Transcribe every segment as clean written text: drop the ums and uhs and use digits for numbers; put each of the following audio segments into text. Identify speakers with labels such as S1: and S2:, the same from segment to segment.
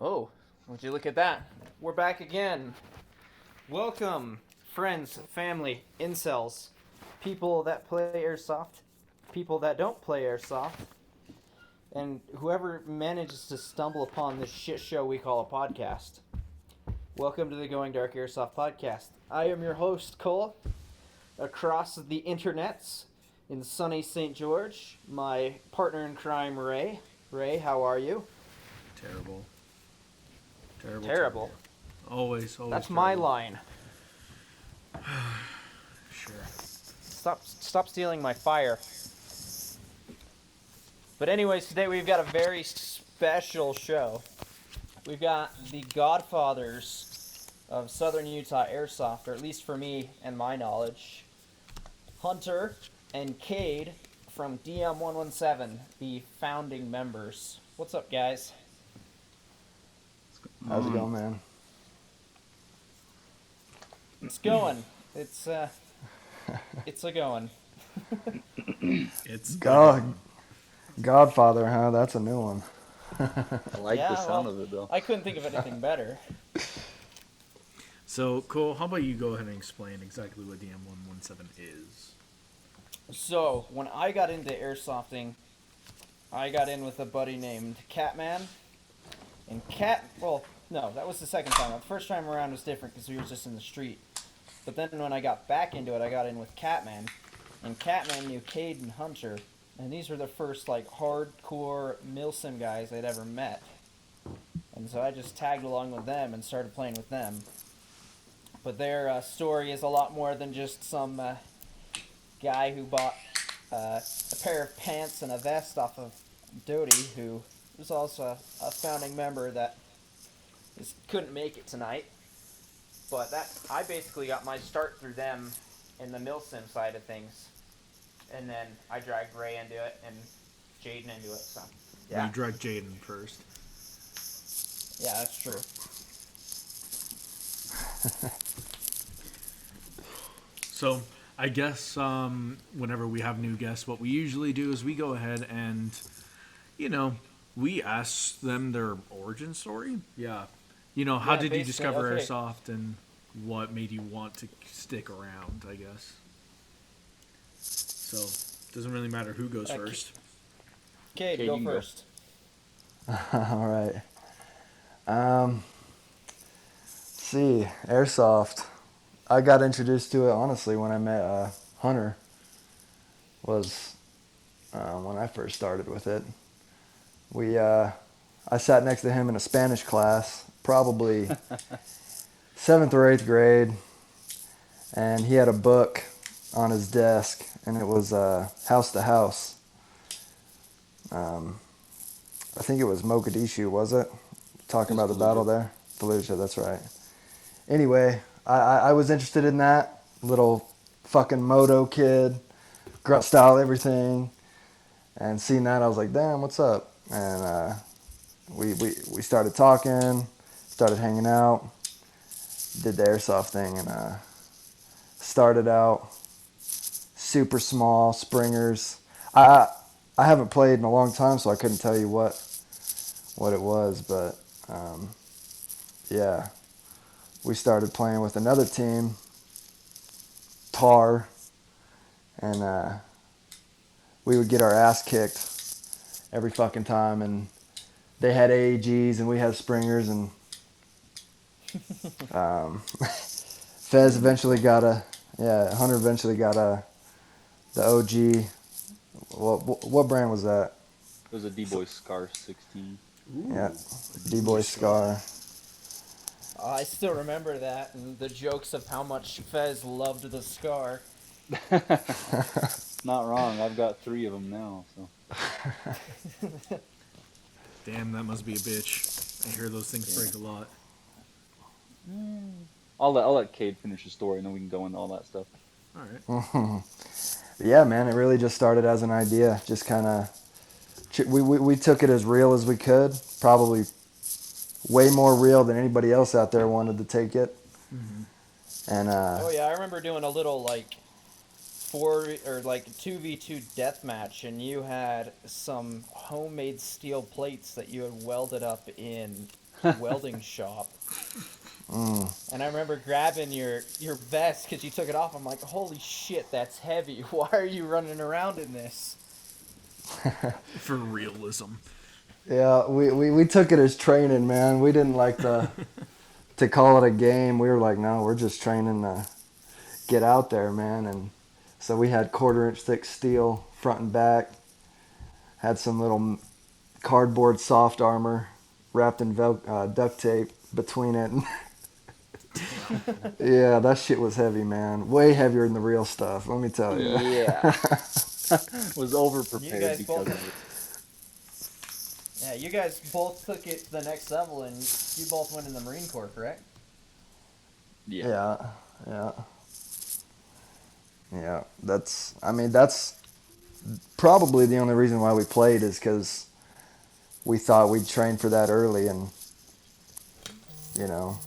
S1: Oh, would you look at that? We're back again. Welcome, friends, family, incels, people that play airsoft, people that don't play airsoft, and whoever manages to stumble upon this shit show we call a podcast. Welcome to the Going Dark Airsoft podcast. I am your host, Cole. Across the internets in sunny St. George, my partner in crime, Ray. Ray, how are you?
S2: Terrible.
S1: Terrible.
S2: Always.
S1: That's
S2: terrible.
S1: my line.
S2: Sure.
S1: Stop stealing my fire. But anyways, today we've got a very special show. We've got the godfathers of Southern Utah Airsoft, or at least for me and my knowledge, Hunter and Cade from DM117, the founding members. What's up, guys?
S3: How's it going, man?
S1: It's going. It's a going.
S2: It's
S3: Godfather, huh? That's a new one.
S4: I like the sound of it, though.
S1: I couldn't think of anything better.
S2: So, Cole, how about you go ahead and explain exactly what DM117 is?
S1: So, when I got into airsofting, I got in with a buddy named Catman. And that was the second time. The first time around was different because we were just in the street. But then when I got back into it, I got in with Catman. And Catman knew Cade and Hunter. And these were the first, hardcore milsim guys I'd ever met. And so I just tagged along with them and started playing with them. But their story is a lot more than just some guy who bought a pair of pants and a vest off of Doty, who was also a founding member that couldn't make it tonight. But I basically got my start through them in the milsim side of things. And then I dragged Ray into it and Jaden into it. So, yeah.
S2: You dragged Jaden first.
S1: Yeah, that's true.
S2: So, I guess whenever we have new guests, what we usually do is we go ahead and, we ask them their origin story. Yeah. How did you discover airsoft and what made you want to stick around, I guess. So, doesn't really matter who goes first.
S1: Cade, go first.
S3: All right. See, airsoft. I got introduced to it, honestly, when I met Hunter. Was when I first started with it. I sat next to him in a Spanish class, probably 7th or 8th grade, and he had a book on his desk, and it was House to House. I think it was Mogadishu, was it? Talking about the battle there? Fallujah, that's right. Anyway, I was interested in that. Little fucking moto kid, grunt style, everything. And seeing that, I was like, damn, what's up? And we started talking, started hanging out, did the airsoft thing, and started out super small, springers. I haven't played in a long time, so I couldn't tell you what it was, but yeah. We started playing with another team, Tar, and we would get our ass kicked every fucking time, and they had AAGs and we had springers, and Hunter eventually got the OG. What brand was that?
S4: It was a D-Boy Scar 16.
S2: Ooh,
S3: Yeah, D-Boy Scar.
S1: I still remember that and the jokes of how much Fez loved the Scar.
S4: Not wrong. I've got 3 of them now. So.
S2: Damn, that must be a bitch. I hear those things break a lot.
S4: I'll let Cade finish the story, and then we can go into all that stuff.
S2: All right.
S3: Yeah, man, it really just started as an idea. Just kind of, we took it as real as we could. Probably way more real than anybody else out there wanted to take it.
S2: Mm-hmm.
S3: And
S1: oh yeah, I remember doing a little 2v2 death match, and you had some homemade steel plates that you had welded up in welding shop.
S3: Mm.
S1: And I remember grabbing your vest because you took it off. I'm like, holy shit, that's heavy. Why are you running around in this?
S2: For realism.
S3: Yeah, we took it as training, man. We didn't like to call it a game. We were like, no, we're just training to get out there, man. And so we had 1/4 inch thick steel front and back. Had some little cardboard soft armor wrapped in duct tape between it. Yeah, that shit was heavy, man. Way heavier than the real stuff, let me tell you.
S4: Yeah. Was over
S1: You
S4: prepared
S1: guys
S4: because
S1: both,
S4: of it.
S1: yeah, you guys both took it to the next level, and you both went in the Marine Corps, correct?
S4: Yeah.
S3: Yeah, yeah. Yeah, that's probably the only reason why we played is because we thought we'd train for that early, and you know,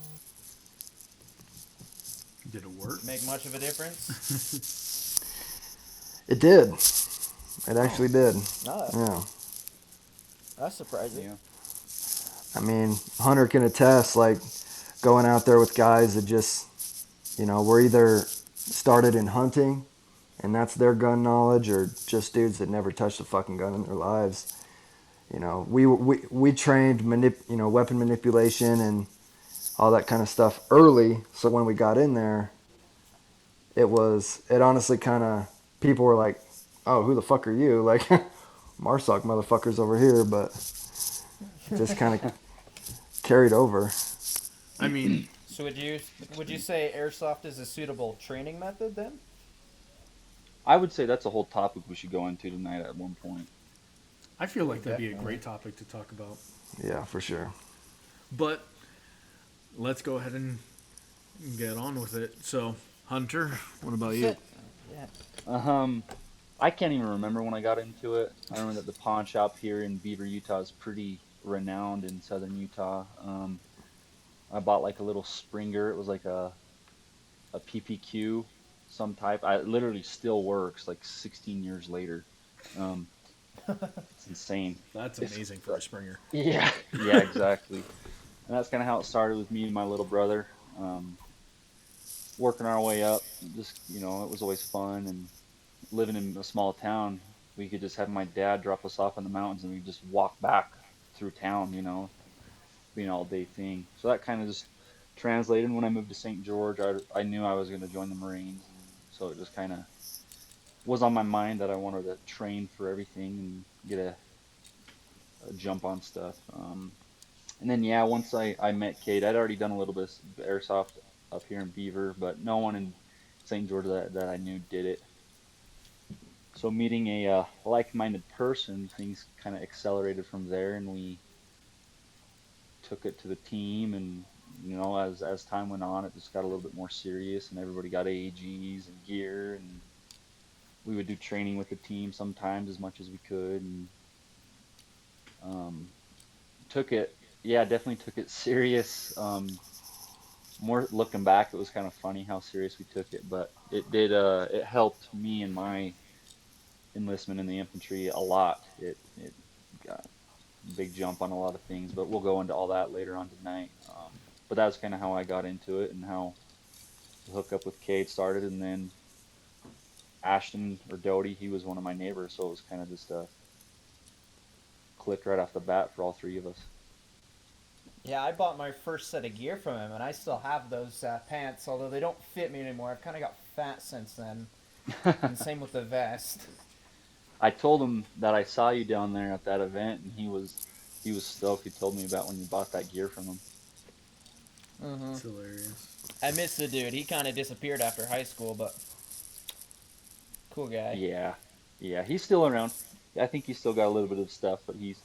S2: Did it work?
S1: Make much of a difference?
S3: it did. It actually did.
S1: No,
S3: Yeah.
S1: that's surprising.
S4: Yeah.
S3: I mean, Hunter can attest, like, going out there with guys that just, were either started in hunting, and that's their gun knowledge, or just dudes that never touched a fucking gun in their lives. We trained weapon manipulation and all that kind of stuff early, so when we got in there, it honestly kind of, people were like, oh, who the fuck are you? Like, Marsoc motherfuckers over here, but just kind of carried over.
S2: I mean,
S1: So would you say airsoft is a suitable training method then?
S4: I would say that's a whole topic we should go into tonight at one point.
S2: I feel like that'd be a great topic to talk about.
S3: Yeah, for sure.
S2: But let's go ahead and get on with it. So, Hunter, what about you?
S1: Yeah.
S4: I can't even remember when I got into it. I remember that the pawn shop here in Beaver, Utah is pretty renowned in southern Utah. I bought like a little Springer. It was like a PPQ, some type. It literally still works like 16 years later. Um, it's insane.
S2: That's amazing for a Springer.
S4: Yeah, yeah, exactly. And that's kind of how it started with me and my little brother. Working our way up. Just, it was always fun. And living in a small town, we could just have my dad drop us off in the mountains and we just walk back through town, being an all day thing. So that kind of just translated. When I moved to St. George, I knew I was going to join the Marines. And so it just kind of was on my mind that I wanted to train for everything and get a jump on stuff. And then, yeah, once I met Kate, I'd already done a little bit of airsoft up here in Beaver, but no one in St. George that I knew did it. So meeting a like-minded person, things kind of accelerated from there, and we took it to the team. And as time went on, it just got a little bit more serious, and everybody got AGs and gear, and we would do training with the team sometimes as much as we could, and definitely took it serious. More looking back, it was kind of funny how serious we took it, but it helped me in my enlistment in the infantry a lot. It got a big jump on a lot of things, but we'll go into all that later on tonight. But that's kind of how I got into it and how the hookup with Cade started. And then Ashton, or Doty, he was one of my neighbors, so it was kind of just clicked right off the bat for all three of us.
S1: Yeah, I bought my first set of gear from him, and I still have those pants, although they don't fit me anymore. I've kind of got fat since then, and same with the vest.
S4: I told him that I saw you down there at that event, and he was stoked. He told me about when you bought that gear from him.
S1: Mm-hmm.
S2: It's hilarious.
S1: I miss the dude. He kind of disappeared after high school, but cool guy.
S4: Yeah, he's still around. I think he's still got a little bit of stuff, but he's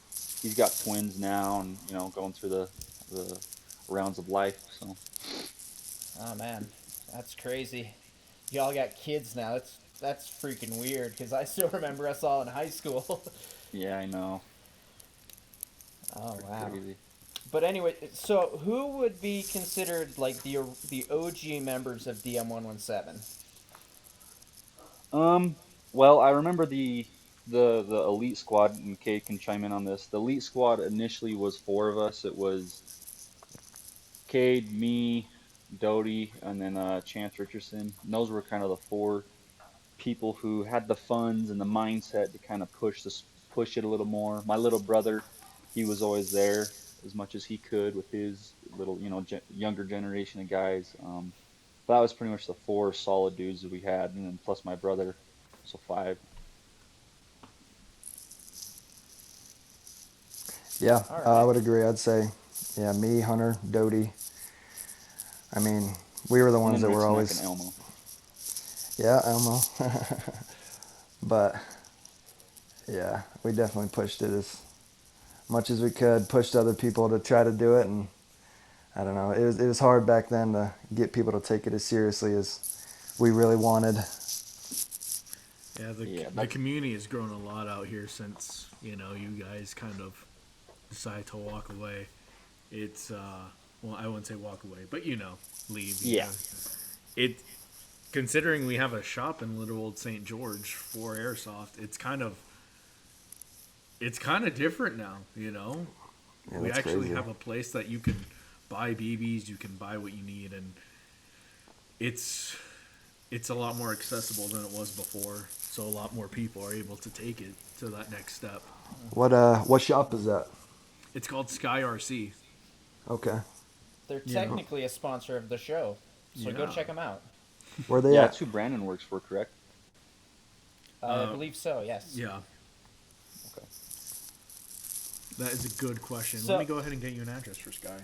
S4: got twins now, and going through the rounds of life. So.
S1: Oh man, that's crazy. Y'all got kids now. That's freaking weird, because I still remember us all in high school.
S4: Yeah, I know.
S1: Oh
S4: Pretty
S1: wow.
S4: crazy.
S1: But anyway, so who would be considered like the OG members of DM117?
S4: Well, I remember the elite squad, and Kate can chime in on this. The elite squad initially was 4 of us. It was Cade, me, Doty, and then Chance Richardson. And those were kind of the four people who had the funds and the mindset to kind of push it a little more. My little brother, he was always there as much as he could with his little, younger generation of guys. But that was pretty much the four solid dudes that we had, and then plus my brother, so five.
S3: Yeah,
S1: All
S3: I
S1: right.
S3: would agree. I'd say, yeah, me, Hunter, Doty. I mean, we were the
S4: And
S3: ones
S4: then
S3: that were
S4: Ritzeneck and
S3: always,
S4: Elmo.
S3: yeah, Elmo. But yeah, we definitely pushed it as much as we could, pushed other people to try to do it, and I don't know. It was hard back then to get people to take it as seriously as we really wanted.
S2: Yeah,
S4: Yeah,
S2: the
S4: that's
S2: community has grown a lot out here since you guys kind of decided to walk away. It's well, I wouldn't say walk away, but leave.
S4: yeah.
S2: It considering we have a shop in Little Old St. George for airsoft, it's kind of different now.
S3: Yeah,
S2: We
S3: that's
S2: actually
S3: crazy.
S2: have a place that you can buy BBs, you can buy what you need, and it's a lot more accessible than it was before. So a lot more people are able to take it to that next step.
S3: What shop is that?
S2: It's called Sky RC.
S3: Okay.
S1: They're
S2: Yeah.
S1: technically a sponsor of the show, so go
S2: Yeah.
S1: check them out.
S3: Where they
S4: Yeah,
S3: at?
S4: that's who Brandon works for, correct?
S1: I believe so. Yes.
S2: Yeah,
S4: Okay.
S2: that is a good question.
S1: So-
S2: Let me go ahead and get you an address for Sky.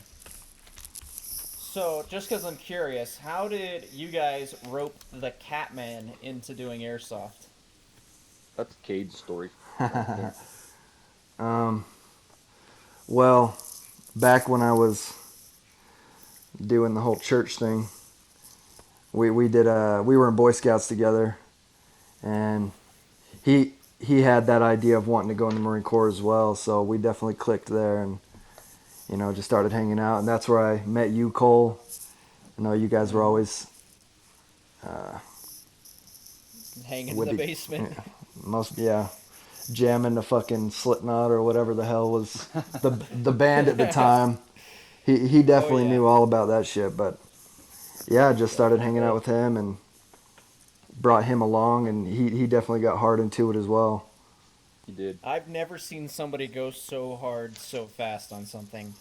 S1: So, just because I'm curious, how did you guys rope the Catman into doing airsoft?
S4: That's Cade's story. Right there.
S3: Well, back when I was doing the whole church thing, we were in Boy Scouts together, and he had that idea of wanting to go in the Marine Corps as well. So we definitely clicked there, and just started hanging out, and that's where I met you, Cole. I know you guys were always
S1: Hanging in
S3: with
S1: the basement.
S3: yeah, jamming the fucking Slipknot or whatever the hell was the band at the time. He definitely
S1: yeah.
S3: knew all about that shit, but yeah, I just started hanging out with him and brought him along, and he definitely got hard into it as well.
S4: He did.
S1: I've never seen somebody go so hard so fast on something.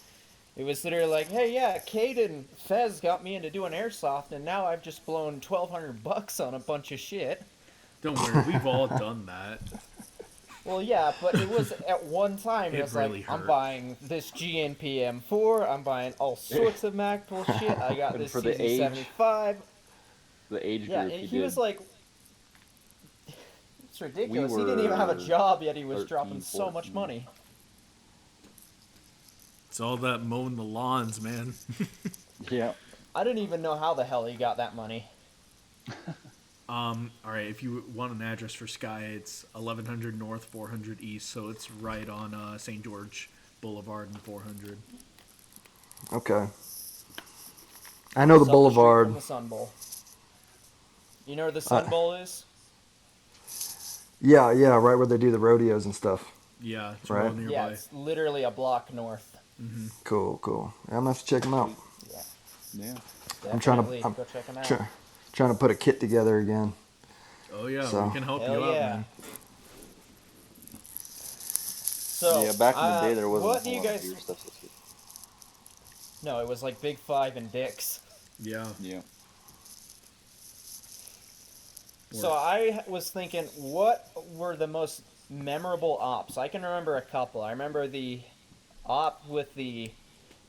S1: It was literally like, hey, yeah, Cade and Fez got me into doing airsoft, and now I've just blown $1,200 on a bunch of shit.
S2: Don't worry, we've all done that.
S1: Well, yeah, but it was at one time.
S2: It
S1: It was
S2: really
S1: like, I'm
S2: hurt.
S1: buying this GNP M4, I'm buying all sorts of Magpul shit, I got
S4: And
S1: this
S4: for the age,
S1: CZ75.
S4: the age
S1: Yeah,
S4: group
S1: and
S4: he
S1: he
S4: did.
S1: was like, it's ridiculous.
S4: We
S1: He didn't even have a
S4: were
S1: job yet. He was
S4: 13,
S1: dropping so much
S4: 14.
S1: money.
S2: It's all that mowing the lawns, man.
S4: Yeah.
S1: I didn't even know how the hell he got that money.
S2: All right, if you want an address for Sky, it's 1100 North, 400 East, so it's right on St. George Boulevard and 400.
S3: Okay. I know the
S1: It's up street
S3: Boulevard.
S1: from the Sun Bowl. You know where the Sun Bowl is?
S3: Yeah, right where they do the rodeos and stuff.
S2: Yeah, it's
S3: Right.
S2: real nearby.
S1: Yeah, it's literally a block north.
S3: Cool. I'm gonna have to check them out.
S1: Yeah,
S4: Yeah.
S3: I'm trying to-
S1: definitely.
S3: I'm
S1: Go check him out.
S3: Trying to put a kit together again.
S2: Oh yeah,
S3: So-
S2: we can help
S1: Hell
S2: you out,
S1: yeah.
S2: man.
S1: So,
S4: Yeah, back in the day there wasn't
S1: what
S4: a
S1: do
S4: whole
S1: you
S4: lot of
S1: guys?
S4: gear stuff. So it's-
S1: No, it was like Big Five and Dick's.
S2: Yeah.
S4: Yeah.
S1: So I was thinking, what were the most memorable ops? I can remember a couple. I remember the op with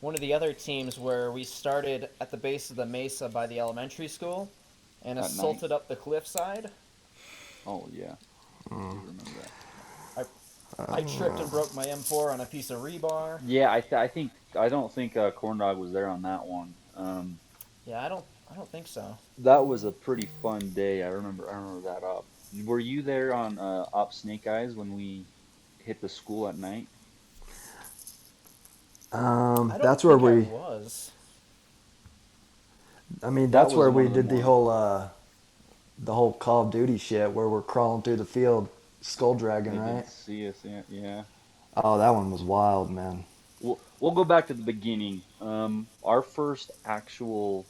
S1: one of the other teams where we started at the base of the mesa by the elementary school and
S4: At
S1: assaulted up the cliffside.
S4: Oh yeah. I do remember that.
S1: I tripped and broke my M4 on a piece of rebar.
S4: Yeah, I don't think Corn Dog was there on that one.
S1: Yeah, I don't think so.
S4: That was a pretty fun day. I remember that up. Were you there on Op Snake Eyes when we hit the school at night?
S1: I don't
S3: That's where
S1: think
S3: we.
S1: I was.
S3: I mean,
S4: That
S3: that's
S4: was
S3: where
S4: one
S3: we
S4: of the
S3: did the
S4: more-
S3: whole Call of Duty shit where we're crawling through the field, skull
S4: They
S3: dragging,
S4: didn't
S3: right?
S4: see us. Yeah.
S3: Oh, that one was wild, man.
S4: Well, we'll go back to the beginning. Our first actual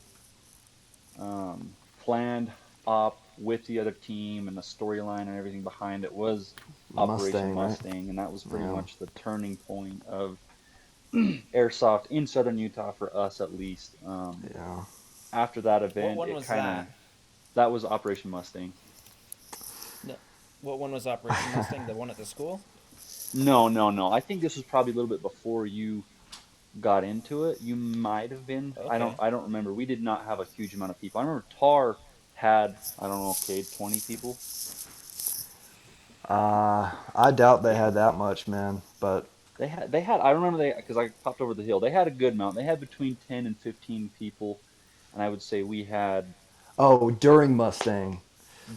S4: planned op with the other team and the storyline and everything behind it was Operation
S3: Mustang, right?
S4: Mustang, and that was pretty
S3: Yeah.
S4: much the turning point of airsoft in southern Utah for us at least.
S3: Yeah.
S4: After that
S1: What
S4: event,
S1: one
S4: it
S1: was
S4: kind
S1: that?
S4: of that was Operation Mustang.
S1: No, what one was Operation Mustang? The one at the school?
S4: No, no, no. I think this was probably a little bit before you got into it. You might have been.
S1: Okay.
S4: I don't remember. We did not have a huge amount of people. I remember Tar had, I don't know, Cade, 20 people.
S3: I doubt they had that much, man. But
S4: They had I remember they because I popped over the hill. They had a good amount. They had between 10 and 15 people, and I would say we had
S3: oh, during Mustang.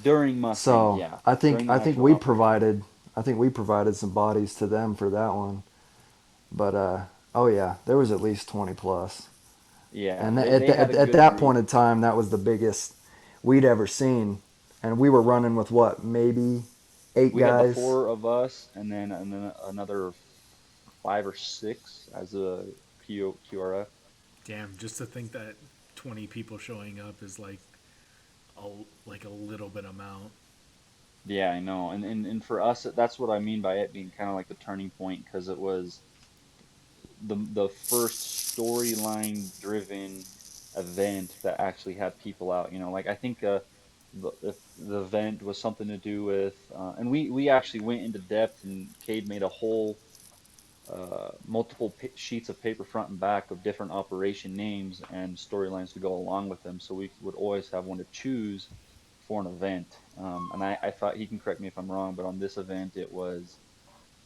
S4: during Mustang,
S3: So
S4: yeah,
S3: I
S4: during
S3: think
S4: the
S3: I think
S4: actual
S3: we
S4: operation.
S3: provided I think we provided some bodies to them for that one. But oh yeah, there was at least 20 plus.
S4: Yeah,
S3: And
S4: they had a
S3: at
S4: good
S3: that
S4: group.
S3: point in time, that was the biggest we'd ever seen. And we were running with what, maybe 8
S4: We had the
S3: guys?
S4: four of us, and then another five or six as a QRF.
S2: Damn, just to think that 20 people showing up is a like a little bit amount.
S4: Yeah, I know. And for us, that's what I mean by it being kind of like the turning point because it was the first storyline driven event that actually had people out. Like I think if the event was something to do with, and we actually went into depth, and Cade made a whole multiple sheets of paper front and back of different operation names and storylines to go along with them, so we would always have one to choose for an event. And I thought he can correct me if I'm wrong, but on this event it was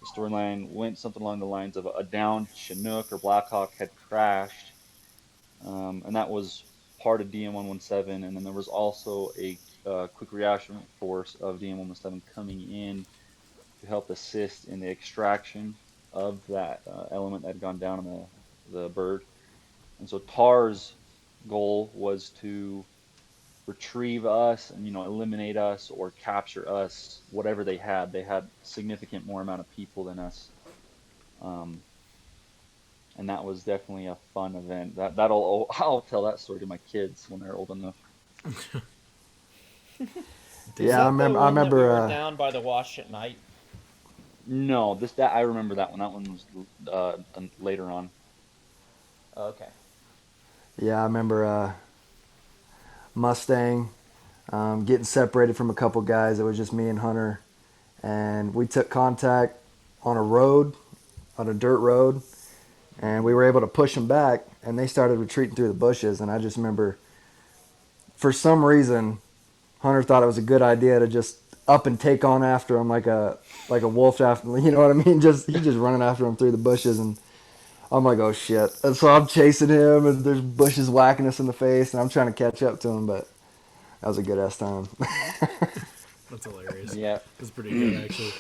S4: the storyline went something along the lines of a downed Chinook or Blackhawk had crashed, and that was part of DM117, and then there was also a quick reaction force of DM117 coming in to help assist in the extraction of that element that had gone down in the bird. And so Tar's goal was to retrieve us and eliminate us or capture us, whatever they had. They had significant more amount of people than us, um, and that was definitely a fun event. I'll tell that story to my kids when they're old enough.
S1: Was
S3: Yeah,
S2: Damn.
S1: that the
S3: I
S1: one that we
S3: remember
S1: were down by the wash at night?
S4: No, this that I remember that one. That one was later on.
S1: Okay.
S3: yeah, I remember Mustang getting separated from a couple guys. It was just me and Hunter, and we took contact on a road, on a dirt road, and we were able to push them back, and they started retreating through the bushes. And I just remember, for some reason, Hunter thought it was a good idea to just up and take on after him like a wolf after, you know what I mean? Just he just running after him through the bushes, and I'm like, oh shit! And so I'm chasing him, and there's bushes whacking us in the face, and I'm trying to catch up to him, but that was a good ass time.
S2: That's hilarious.
S4: Yeah.
S2: That's pretty good, actually.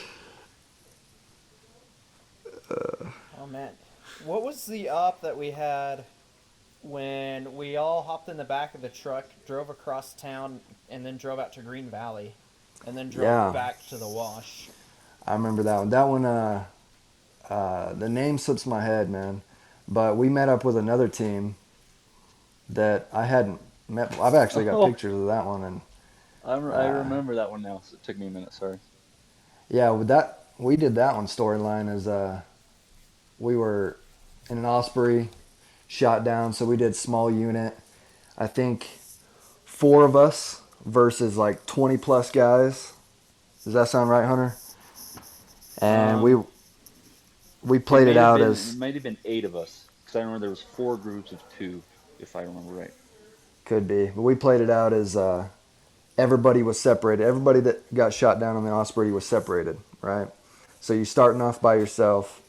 S1: Oh man, what was the op that we had when we all hopped in the back of the truck, drove across town, and then drove out to Green Valley, and then drove
S3: Yeah,
S1: back to the wash?
S3: I remember that one. That one, the name slips my head, man. But we met up with another team that I hadn't met. I've actually got
S4: Oh,
S3: pictures of that one, and
S4: I remember that one now. So it took me a minute. Sorry.
S3: yeah, with that we did that one storyline as we were in an Osprey, shot down. So we did small unit. I think 4 of us versus like 20 plus guys. Does that sound right, Hunter? And
S4: Um,
S3: we
S4: it
S3: played it
S4: may have
S3: out
S4: been it
S3: as
S4: might have been eight of us because I remember there was four groups of two, if I remember right.
S3: could be, but we played it out as everybody was separated. Everybody that got shot down on the Osprey was separated, right? So you're starting off by yourself,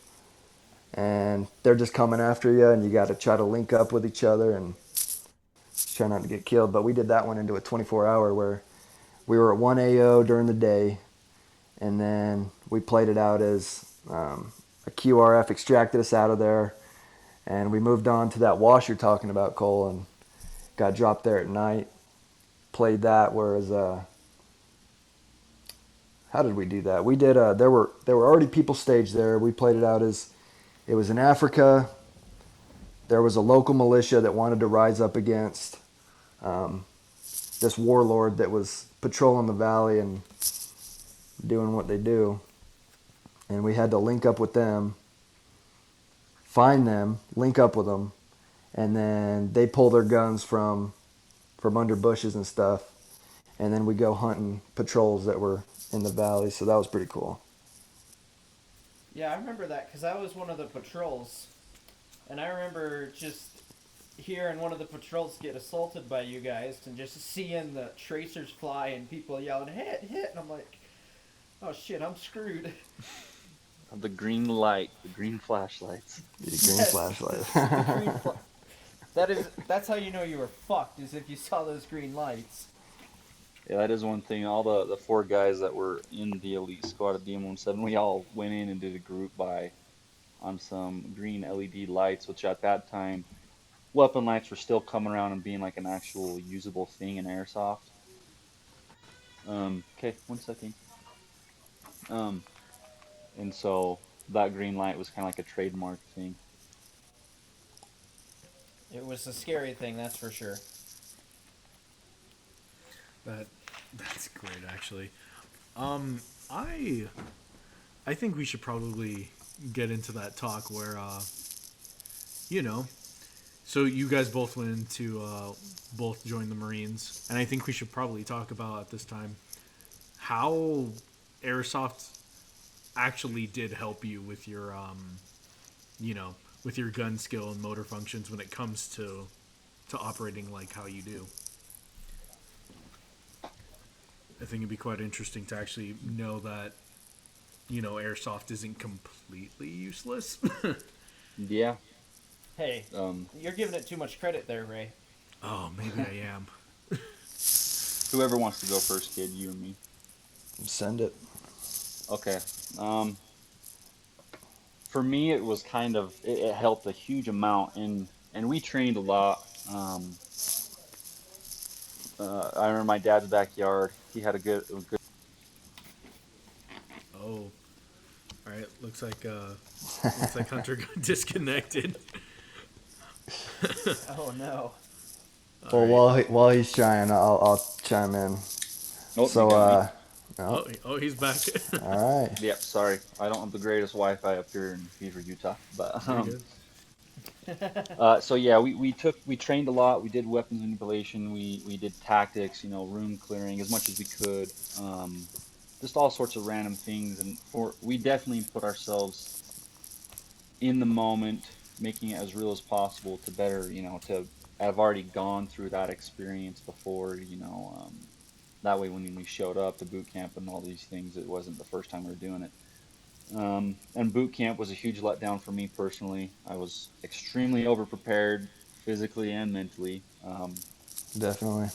S3: and they're just coming after you, and you got to try to link up with each other and try not to get killed. But we did that one into a 24-hour where we were at 1 AO during the day, and then we played it out as a QRF extracted us out of there, and we moved on to that wash you're talking about, Cole, and got dropped there at night. Played that, whereas how did we do that? We did. There were already people staged there. We played it out as it was in Africa. there was a local militia that wanted to rise up against this warlord that was patrolling the valley and doing what they do. And we had to link up with them, find them, link up with them, and then they pull their guns from under bushes and stuff, and then we go hunting patrols that were in the valley. So that was pretty cool.
S1: Yeah, I remember that because I was one of the patrols, and I remember just hearing one of the patrols get assaulted by you guys and just seeing the tracers fly and people yelling, hit, hit, and I'm like, oh shit, I'm screwed.
S4: The green light, the green flashlights.
S3: The green
S1: Yes.
S3: flashlight.
S1: The green that's how you know you were fucked, is if you saw those green lights.
S4: Yeah, that is one thing. All the 4 guys that were in the elite squad of DM117, we all went in and did a group buy on some green LED lights, which at that time, weapon lights were still coming around and being like an actual usable thing in airsoft. Okay, 1 second. And so that green light was kind of like a trademark thing.
S1: It was a scary thing, that's for sure.
S2: That's great, actually. I think we should probably get into that talk where, so you guys both went into, both joined the Marines, and I think we should probably talk about at this time how airsoft actually did help you with your, with your gun skill and motor functions when it comes to operating like how you do. I think it'd be quite interesting to actually know that, airsoft isn't completely useless.
S4: Yeah.
S1: Hey, you're giving it too much credit there, Ray.
S2: Oh, maybe I am.
S4: Whoever wants to go first, kid, you or me.
S3: Send it.
S4: Okay. For me, it was kind of, it helped a huge amount, and we trained a lot. I remember my dad's backyard. He had a good.
S2: Oh, all right. Looks like Hunter got disconnected.
S1: Oh no.
S3: Well, while he's trying, I'll chime in.
S4: Nope,
S3: So,
S4: you got
S3: no.
S2: Oh, he's back.
S3: All right.
S4: me. Yep, sorry. I don't have the greatest Wi-Fi up here in Beaver, Utah. But
S2: Very good.
S4: so yeah, we trained a lot. We did weapons manipulation. We did tactics. Room clearing as much as we could. Just all sorts of random things, and we definitely put ourselves in the moment, making it as real as possible to better, to have already gone through that experience before, that way when we showed up to boot camp and all these things, it wasn't the first time we were doing it. And boot camp was a huge letdown for me personally. I was extremely overprepared physically and mentally.
S3: Definitely.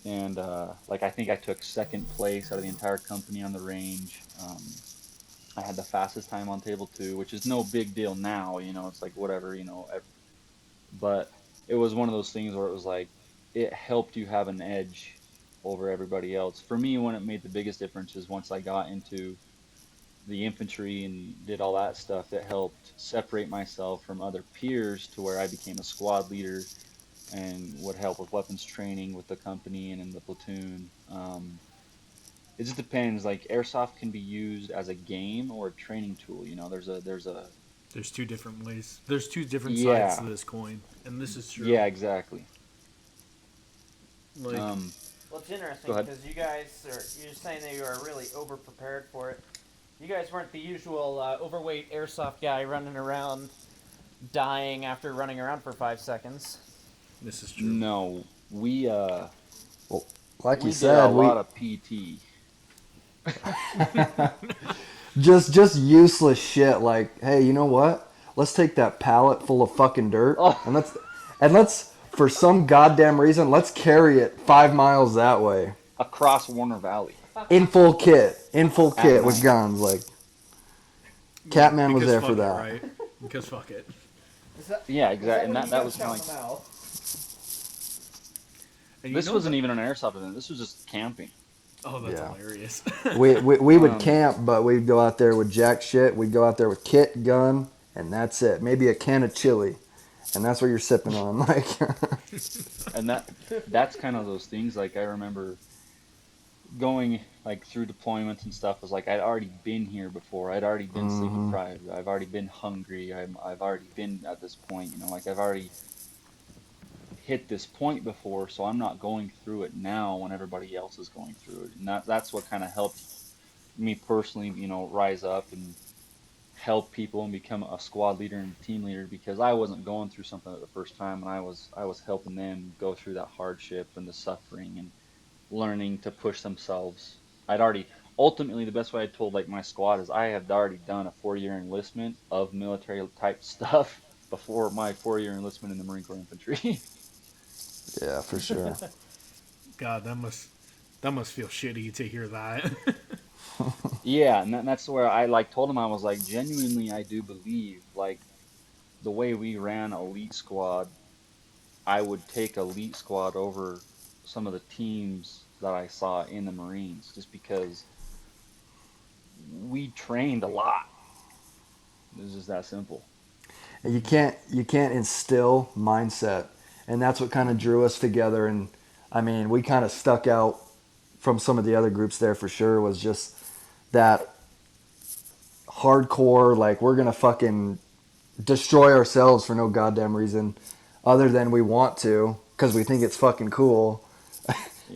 S4: And I think I took 2nd place out of the entire company on the range. I had the fastest time on table 2, which is no big deal now, it's like whatever, but it was one of those things where it was like, it helped you have an edge over everybody else. For me, when it made the biggest difference is once I got into the infantry and did all that stuff, that helped separate myself from other peers to where I became a squad leader and would help with weapons training with the company and in the platoon. It just depends. Like, airsoft can be used as a game or a training tool.
S2: There's 2 different ways. There's 2 different
S4: Yeah.
S2: sides to this coin, and this is true.
S4: Yeah, exactly.
S2: Like,
S1: Well, it's interesting
S4: Go ahead.
S1: because you're saying that you are really over-prepared for it. You guys weren't the usual overweight airsoft guy running around dying after running around for 5 seconds.
S2: this is true.
S4: No, we
S3: Well, like
S4: we
S3: you
S4: did a
S3: said,
S4: lot of PT.
S3: just useless shit. Like, hey, you know what? Let's take that pallet full of fucking dirt
S4: Oh.
S3: and let's for some goddamn reason let's carry it 5 miles that way
S4: Across Warner Valley.
S3: in full kit
S4: At
S3: with
S4: night.
S3: guns. Like, Catman was
S2: Because
S3: there
S2: fuck
S3: for
S2: it,
S3: that.
S2: right? Because fuck it.
S4: Yeah, exactly. And
S1: Is
S4: that
S1: that
S4: was
S1: when
S4: kind
S1: you
S4: of
S1: guys
S4: like,
S1: shot them out?
S2: And
S4: this wasn't even an airsoft event. This was just camping.
S2: Oh, that's
S3: Yeah.
S2: hilarious.
S3: We would camp, but we'd go out there with jack shit. We'd go out there with kit, gun, and that's it. Maybe a can of chili, and that's what you're sipping on. Like,
S4: And that's kind of those things. Like I remember going like through deployments and stuff, was like I'd already been here before. I'd already been sleep
S3: hmm
S4: deprived. I've already been hungry. I've already been at this point, like I've already hit this point before, so I'm not going through it now when everybody else is going through it. And that's what kind of helped me personally, rise up and help people and become a squad leader and team leader, because I wasn't going through something at the first time, and I was helping them go through that hardship and the suffering and learning to push themselves. I'd already ultimately the best way I told like my squad is I had already done a 4-year enlistment of military type stuff before my 4-year enlistment in the Marine Corps Infantry.
S3: yeah, for sure.
S2: God, that must feel shitty to hear that.
S4: Yeah, and that's where I like told him, I was like, genuinely I do believe like the way we ran Elite Squad, I would take Elite Squad over some of the teams that I saw in the Marines, just because we trained a lot. It's just that simple.
S3: And you can't instill mindset, and that's what kind of drew us together. And I mean, we kind of stuck out from some of the other groups there for sure. Was just that hardcore, like we're gonna fucking destroy ourselves for no goddamn reason other than we want to because we think it's fucking cool.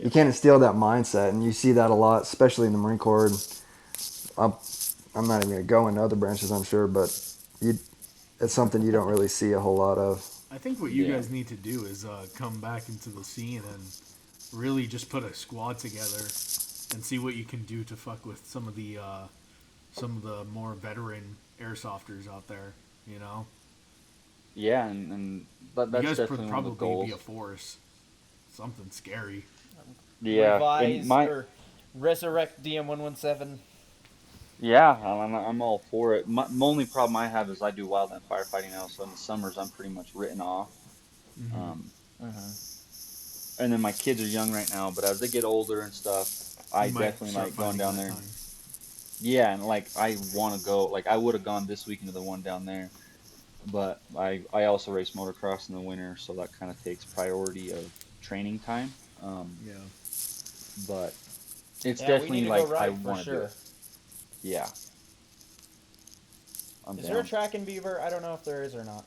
S3: You
S4: Yep.
S3: can't instill that mindset, and you see that a lot, especially in the Marine Corps. And I'm, I'm not even gonna go into other branches, I'm sure, but you, it's something you don't really see a whole lot of.
S2: I think what you
S4: Yeah.
S2: guys need to do is come back into the scene and really just put a squad together and see what you can do to fuck with some of the more veteran airsofters out there. You know,
S4: Yeah, and
S2: you
S4: that's
S2: guys
S4: definitely
S2: could
S4: one of the
S2: probably
S4: goals.
S2: be a force, something scary.
S4: Yeah, and
S1: Revise
S4: my
S1: or resurrect DM117.
S4: yeah, I'm all for it. My only problem I have is I do wildland firefighting now, so in the summers I'm pretty much written off. Um, and then my kids are young right now, but as they get older and stuff, I
S2: You might
S4: definitely
S2: start
S4: like going
S2: finding
S4: down
S2: that
S4: there.
S2: time.
S4: Yeah, and like I want to go. Like I would have gone this weekend to the one down there, but I also race motocross in the winter, so that kind of takes priority of training time.
S2: Yeah.
S4: But it's
S1: Yeah, we need
S4: definitely
S1: to go
S4: like I
S1: ride for
S4: want to do
S1: sure.
S4: it. Yeah, I'm
S1: Is there a
S4: down.
S1: track in Beaver? I don't know if there is or not.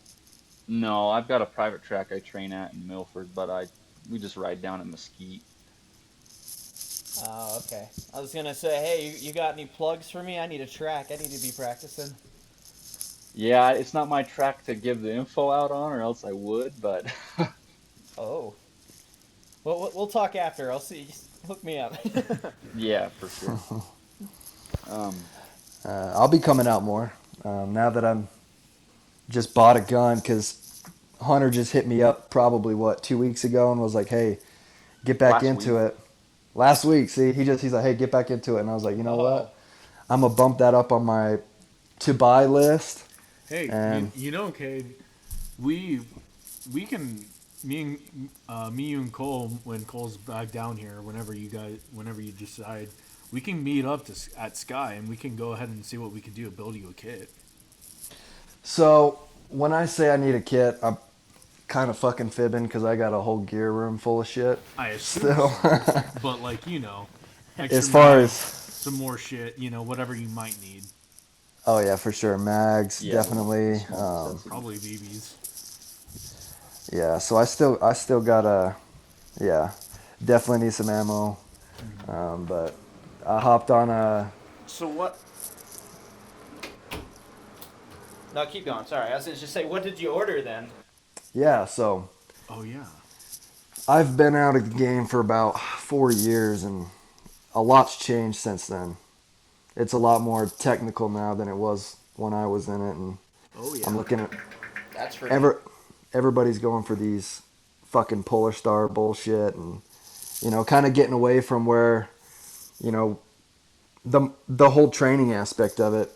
S4: No, I've got a private track I train at in Milford, but we just ride down in Mesquite.
S1: Oh, okay. I was gonna say, hey, you got any plugs for me? I need a track. I need to be practicing.
S4: Yeah, it's not my track to give the info out on, or else I would, but
S1: Oh, well, we'll talk after. I'll see. Hook me up.
S4: yeah, for sure. Um,
S3: I'll be coming out more now that I'm just bought a gun because Hunter just hit me up probably 2 weeks ago and was like, "Hey, get back
S4: last
S3: into
S4: week.
S3: it." Last week, see, he's like, "Hey, get back into it," and I was like, "You know
S1: Oh,
S3: what? I'm gonna bump that up on my to buy list."
S2: Hey,
S3: And
S2: Cade, we we can me you and Cole when Cole's back down here whenever you decide we can meet up at Sky and we can go ahead and see what we can do to build you a kit.
S3: so when I say I need a kit, I'm kind of fucking fibbing because I got a whole gear room full of shit.
S2: I assume
S3: Still,
S2: so, but
S3: as
S2: extra
S3: far
S2: mags,
S3: as
S2: some more shit, whatever you might need,
S3: oh yeah, for sure, mags
S4: Yeah, the
S3: definitely.
S4: small necessities.
S2: probably BBs.
S3: Yeah, so I still gotta yeah, definitely need some ammo. But I hopped on a
S1: so what? No, keep going. Sorry, I was gonna just say, what did you order then?
S3: yeah. So
S2: Oh yeah.
S3: I've been out of the game for about 4 years, and a lot's changed since then. It's a lot more technical now than it was when I was in it, and
S2: Oh
S3: I'm
S2: yeah.
S3: looking at
S1: That's for me.
S3: everybody's going for these fucking Polar Star bullshit, and kind of getting away from where you know the whole training aspect of it.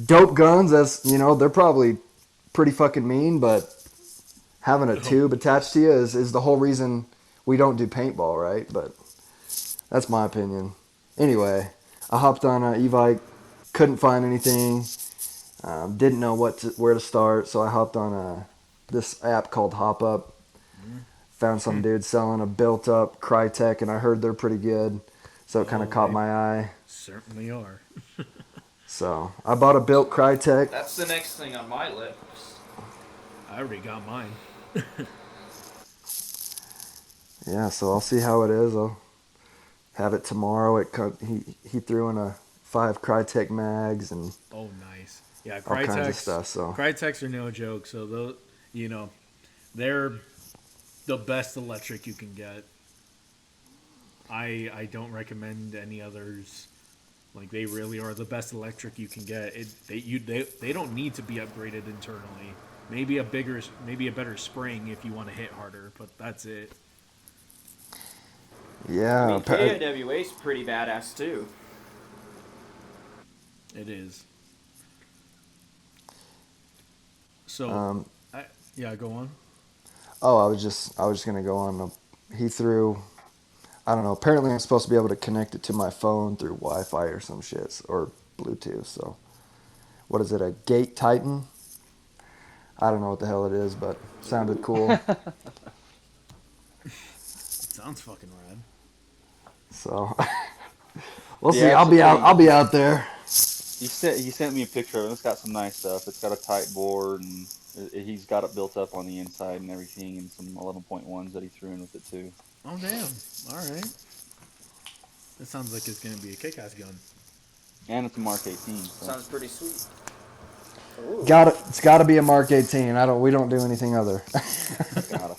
S3: Dope guns, as they're probably pretty fucking mean, but having a
S2: Oh,
S3: tube attached to you is the whole reason we don't do paintball, right? But that's my opinion. Anyway, I hopped on a e-bike, couldn't find anything, didn't know where to start, so I hopped on this app called Hop Up.
S2: Mm-hmm.
S3: Found some dude selling a built up Crytek, and I heard they're pretty good, so it kind of caught
S2: they
S3: my eye.
S2: certainly are.
S3: So I bought a built Crytek.
S1: That's the next thing on my list.
S2: I already got mine.
S3: Yeah, so I'll see how it is. I'll have it tomorrow. He threw in a 5 Crytek mags and
S2: Oh, nice. Yeah,
S3: all kinds of stuff. So
S2: Crytek's are no joke. So those, they're the best electric you can get. I don't recommend any others. Like, they really are the best electric you can get. They don't need to be upgraded internally. Maybe a better spring if you want to hit harder, but that's it.
S3: yeah,
S1: I mean, KIWA's pretty badass too.
S2: It is. So, yeah, go on.
S3: oh, I was just gonna go on. He threw. I don't know. Apparently, I'm supposed to be able to connect it to my phone through Wi-Fi or some shit or Bluetooth. So, what is it? A Gate Titan? I don't know what the hell it is, but sounded cool.
S2: Sounds fucking rad.
S3: So, we'll
S4: The
S3: see. I'll be out.
S4: actual
S3: I'll be out there.
S4: He sent me a picture of it. It's got some nice stuff. It's got a tight board, and he's got it built up on the inside and everything, and some 11.1s that he threw in with it too.
S2: Oh, damn. All right. That sounds like it's going to be a kick-ass gun.
S4: And it's a Mark 18. So.
S1: Sounds pretty sweet. Ooh.
S3: It's got to be a Mark 18. We don't do anything other.
S4: Gotta.